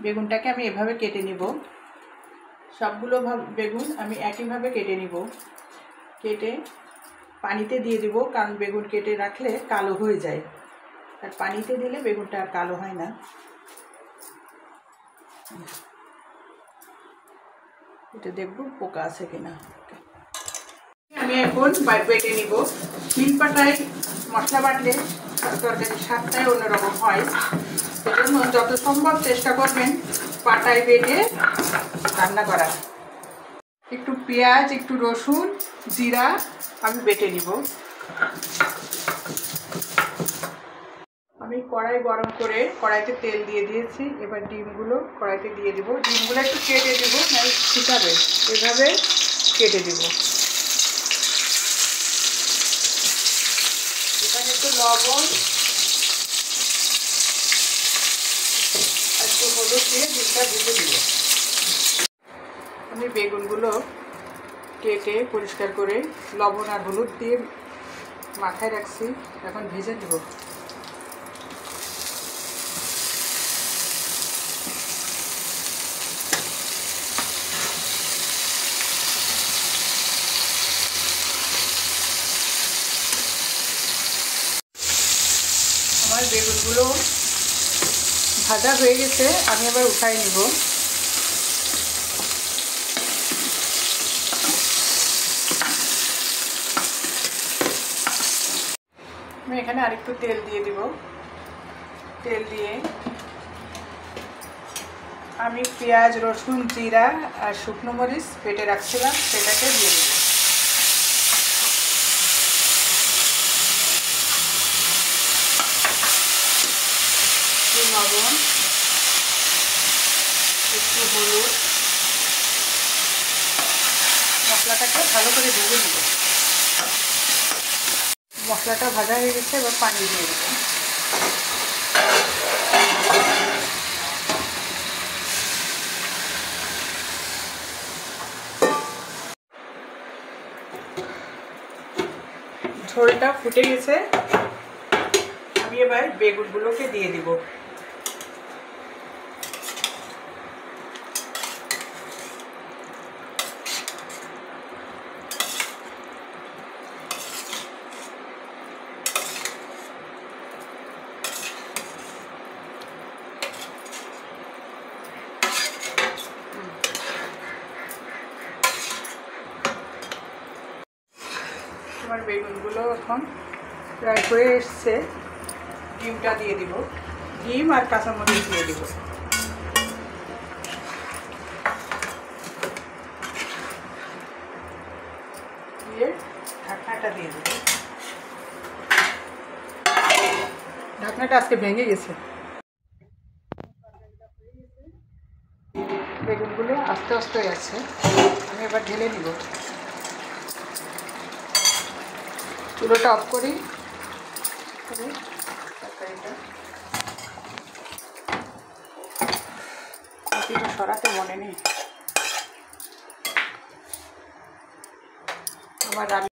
বেগুনটাকে আমি এভাবে কেটে নিব। সবগুলো বেগুন আমি একইভাবে কেটে নিব। কেটে পানিতে দিয়ে দিব, কারণ বেগুন কেটে রাখলে কালো হয়ে যায়, আর পানিতে দিলে বেগুনটা আর কালো হয় না। এটা দেখব পোকা আছে কিনা। আমি এখন বেটে নিব। শিলপাটায় মশলা বাটলে তরকারির স্বাদটাই অন্যরকম হয়, সেজন্য যত সম্ভব চেষ্টা করবেন পাটায় বেটে রান্না করার। একটু পেঁয়াজ, একটু রসুন, জিরা আমি বেটে নিব। আমি কড়াই গরম করে কড়াইতে তেল দিয়ে দিয়েছি। এবার ডিমগুলো কড়াইতে দিয়ে দিব। ডিমগুলো একটু কেটে দেব, নাহলে ছিটাবে, এভাবে কেটে দেব। এখানে একটু লবণ, একটু হলুদ দিয়ে ডিমটা ভেজে দিব। আমি বেগুনগুলো কেটে পরিষ্কার করে লবণ আর হলুদ দিয়ে মাখায় রাখছি, এখন ভেজে দেব। আমার বেগুনগুলো ভাজা হয়ে গেছে, আমি এবার উঠাই নিব। আমি এখানে আরেকটু তেল দিয়ে দিব। তেল দিয়ে আমি পেঁয়াজ, রসুন, জিরা আর শুকনো মরিচ বেটে রাখছিলাম, সেটাকে দিয়ে দেব। একটু লবণ, একটু হলুদ, মশলাটাকে ভালো করে ভেজে নেব। মশলাটা ভাজা হয়ে গেছে, এবার পানি দিয়ে দেব। ঝোলটা ফুটে গেছে, আমি এবার বেগুনগুলোকে দিয়ে দিব। আমার বেগুনগুলো এখন প্রায় হয়ে এসছে। ডিমটা দিয়ে দিব, ডিম আর কাঁচামরিচ দিয়ে দিব। দিয়ে ঢাকনাটা দিয়ে দেব। ঢাকনাটা আজকে ভেঙে গেছে। বেগুনগুলো আস্তে আস্তে আছে, আমি এবার ঢেলে নিব। চুলোটা অফ করি। তরকারিটা সরাতে মনে নেই আমার।